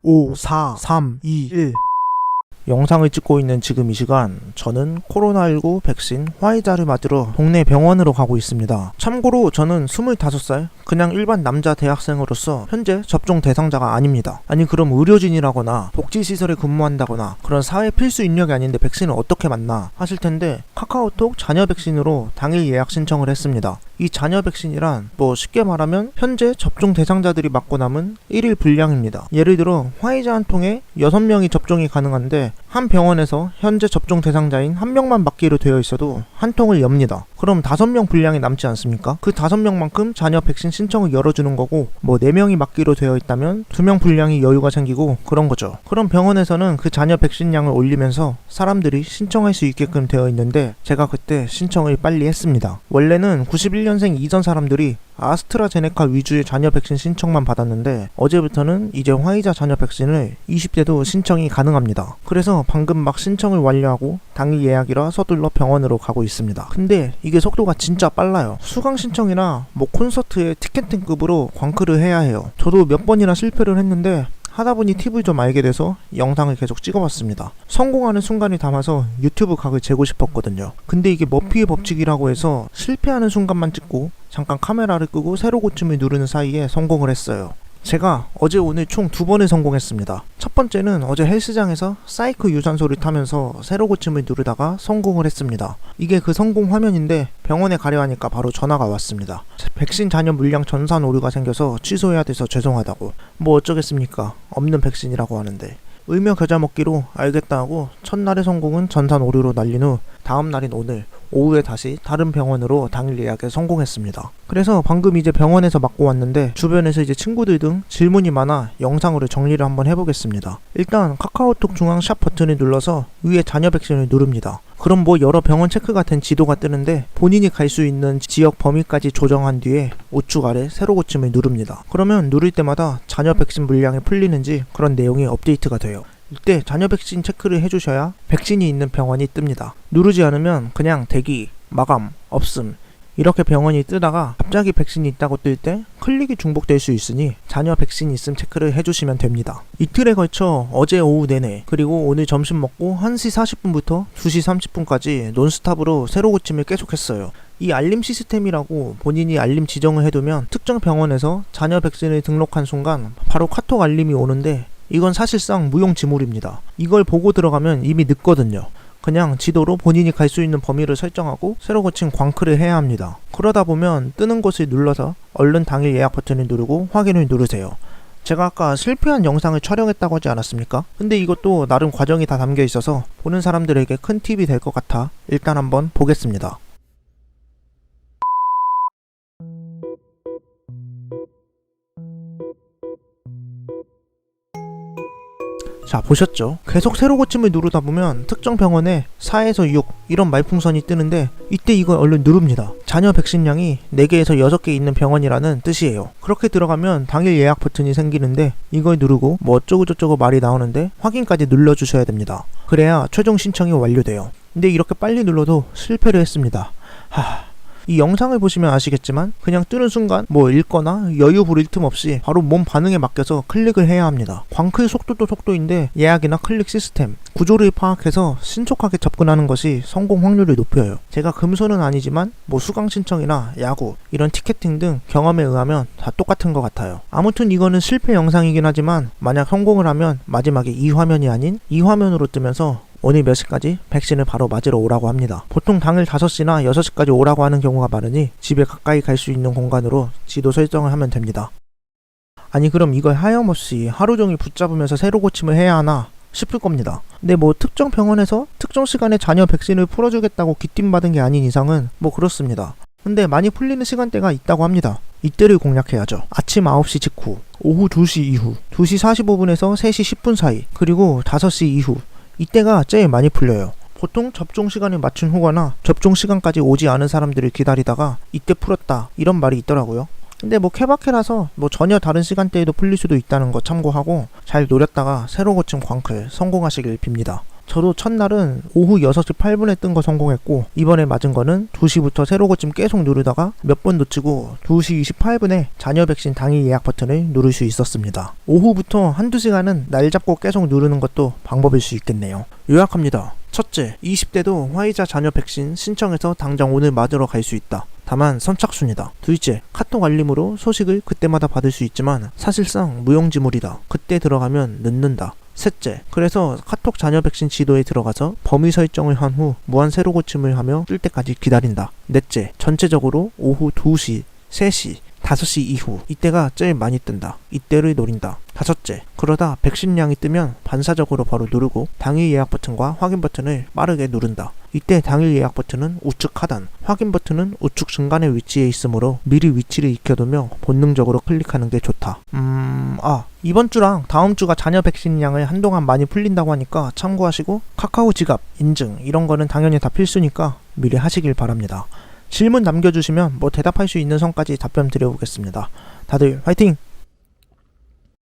5, 4, 3, 2, 1. 영상을 찍고 있는 지금 이 시간, 저는 코로나19 백신 화이자를 맞으러 동네 병원으로 가고 있습니다. 참고로 저는 25살 그냥 일반 남자 대학생으로서 현재 접종 대상자가 아닙니다. 아니 그럼 의료진이라거나 복지시설에 근무한다거나 그런 사회 필수 인력이 아닌데 백신을 어떻게 맞나 하실 텐데, 카카오톡 자녀 백신으로 당일 예약 신청을 했습니다. 이 자녀 백신이란 쉽게 말하면 현재 접종 대상자들이 맞고 남은 1일 분량입니다. 예를 들어 화이자 한 통에 6명이 접종이 가능한데, 한 병원에서 현재 접종 대상자인 1명만 맞기로 되어 있어도 한 통을 엽니다. 그럼 5명 분량이 남지 않습니까? 그 5명만큼 자녀 백신 신청을 열어주는 거고, 4명이 맞기로 되어 있다면 2명 분량이 여유가 생기고 그런 거죠. 그럼 병원에서는 그 자녀 백신량을 올리면서 사람들이 신청할 수 있게끔 되어 있는데, 제가 그때 신청을 빨리 했습니다. 원래는 91년생 이전 사람들이 아스트라제네카 위주의 자녀 백신 신청만 받았는데, 어제부터는 이제 화이자 자녀 백신을 20대도 신청이 가능합니다. 그래서 방금 막 신청을 완료하고 당일 예약이라 서둘러 병원으로 가고 있습니다. 근데 이게 속도가 진짜 빨라요. 수강 신청이나 콘서트의 티켓팅급으로 광크를 해야 해요. 저도 몇 번이나 실패를 했는데 하다보니 팁을 좀 알게 돼서 영상을 계속 찍어봤습니다. 성공하는 순간을 담아서 유튜브 각을 재고 싶었거든요. 근데 이게 머피의 법칙이라고 해서 실패하는 순간만 찍고 잠깐 카메라를 끄고 세로 고침을 누르는 사이에 성공을 했어요. 제가 어제 오늘 총 2번을 성공했습니다. 첫 번째는 어제 헬스장에서 사이클 유산소를 타면서 세로 고침을 누르다가 성공을 했습니다. 이게 그 성공 화면인데 병원에 가려 하니까 바로 전화가 왔습니다. 백신 잔여 물량 전산 오류가 생겨서 취소해야 돼서 죄송하다고. 어쩌겠습니까? 없는 백신이라고 하는데. 의며 겨자 먹기로 알겠다 하고 첫날의 성공은 전산 오류로 날린 후 다음 날인 오늘 오후에 다시 다른 병원으로 당일 예약에 성공했습니다. 그래서 방금 이제 병원에서 맞고 왔는데, 주변에서 이제 친구들 등 질문이 많아 영상으로 정리를 한번 해보겠습니다. 일단 카카오톡 중앙 샵 버튼을 눌러서 위에 자녀 백신을 누릅니다. 그럼 여러 병원 체크가 된 지도가 뜨는데, 본인이 갈 수 있는 지역 범위까지 조정한 뒤에 우측 아래 세로 고침을 누릅니다. 그러면 누를 때마다 자녀 백신 물량이 풀리는지 그런 내용이 업데이트가 돼요. 이때 자녀 백신 체크를 해주셔야 백신이 있는 병원이 뜹니다. 누르지 않으면 그냥 대기, 마감, 없음 이렇게 병원이 뜨다가 갑자기 백신이 있다고 뜰 때 클릭이 중복될 수 있으니 자녀 백신 있음 체크를 해주시면 됩니다. 이틀에 걸쳐 어제 오후 내내 그리고 오늘 점심 먹고 1시 40분부터 2시 30분까지 논스톱으로 세로 고침을 계속했어요. 이 알림 시스템이라고 본인이 알림 지정을 해두면 특정 병원에서 자녀 백신을 등록한 순간 바로 카톡 알림이 오는데, 이건 사실상 무용지물입니다. 이걸 보고 들어가면 이미 늦거든요. 그냥 지도로 본인이 갈 수 있는 범위를 설정하고 세로 고침 광크를 해야 합니다. 그러다 보면 뜨는 곳을 눌러서 얼른 당일 예약 버튼을 누르고 확인을 누르세요. 제가 아까 실패한 영상을 촬영했다고 하지 않았습니까? 근데 이것도 나름 과정이 다 담겨 있어서 보는 사람들에게 큰 팁이 될 것 같아 일단 한번 보겠습니다. 자, 보셨죠? 계속 세로 고침을 누르다 보면 특정 병원에 4에서 6 이런 말풍선이 뜨는데, 이때 이걸 얼른 누릅니다. 자녀 백신량이 4개에서 6개 있는 병원이라는 뜻이에요. 그렇게 들어가면 당일 예약 버튼이 생기는데, 이걸 누르고 어쩌고저쩌고 말이 나오는데 확인까지 눌러주셔야 됩니다. 그래야 최종 신청이 완료돼요. 근데 이렇게 빨리 눌러도 실패를 했습니다. 이 영상을 보시면 아시겠지만 그냥 뜨는 순간 읽거나 여유 부릴 틈 없이 바로 몸 반응에 맡겨서 클릭을 해야 합니다. 광클 속도도 속도인데 예약이나 클릭 시스템, 구조를 파악해서 신속하게 접근하는 것이 성공 확률을 높여요. 제가 금손은 아니지만 수강 신청이나 야구 이런 티켓팅 등 경험에 의하면 다 똑같은 것 같아요. 아무튼 이거는 실패 영상이긴 하지만 만약 성공을 하면 마지막에 이 화면이 아닌 이 화면으로 뜨면서 오늘 몇 시까지 백신을 바로 맞으러 오라고 합니다. 보통 당일 5시나 6시까지 오라고 하는 경우가 많으니 집에 가까이 갈 수 있는 공간으로 지도 설정을 하면 됩니다. 아니 그럼 이걸 하염없이 하루 종일 붙잡으면서 세로 고침을 해야 하나 싶을 겁니다. 근데 특정 병원에서 특정 시간에 자녀 백신을 풀어주겠다고 귀띔받은 게 아닌 이상은 그렇습니다. 근데 많이 풀리는 시간대가 있다고 합니다. 이때를 공략해야죠. 아침 9시 직후, 오후 2시 이후, 2시 45분에서 3시 10분 사이, 그리고 5시 이후, 이때가 제일 많이 풀려요. 보통 접종 시간에 맞춘 후거나 접종 시간까지 오지 않은 사람들을 기다리다가 이때 풀었다 이런 말이 있더라고요. 근데 케바케라서 전혀 다른 시간대에도 풀릴 수도 있다는 거 참고하고 잘 노렸다가 세로 고침 광클 성공하시길 빕니다. 저도 첫날은 오후 6시 8분에 뜬 거 성공했고, 이번에 맞은 거는 2시부터 세로고침 계속 누르다가 몇 번 놓치고 2시 28분에 잔여 백신 당일 예약 버튼을 누를 수 있었습니다. 오후부터 한두 시간은 날 잡고 계속 누르는 것도 방법일 수 있겠네요. 요약합니다. 첫째, 20대도 화이자 잔여 백신 신청해서 당장 오늘 맞으러 갈 수 있다. 다만 선착순이다. 둘째, 카톡 알림으로 소식을 그때마다 받을 수 있지만 사실상 무용지물이다. 그때 들어가면 늦는다. 셋째, 그래서 카톡 잔여 백신 지도에 들어가서 범위 설정을 한 후 무한 세로 고침을 하며 뜰 때까지 기다린다. 넷째, 전체적으로 오후 2시, 3시, 5시 이후 이때가 제일 많이 뜬다. 이때를 노린다. 다섯째, 그러다 백신량이 뜨면 반사적으로 바로 누르고 당일 예약 버튼과 확인 버튼을 빠르게 누른다. 이때 당일 예약 버튼은 우측 하단, 확인 버튼은 우측 중간에 위치해 있으므로 미리 위치를 익혀두며 본능적으로 클릭하는 게 좋다. 이번 주랑 다음 주가 잔여 백신량을 한동안 많이 풀린다고 하니까 참고하시고, 카카오 지갑, 인증 이런 거는 당연히 다 필수니까 미리 하시길 바랍니다. 질문 남겨주시면 대답할 수 있는 선까지 답변 드려보겠습니다. 다들 화이팅!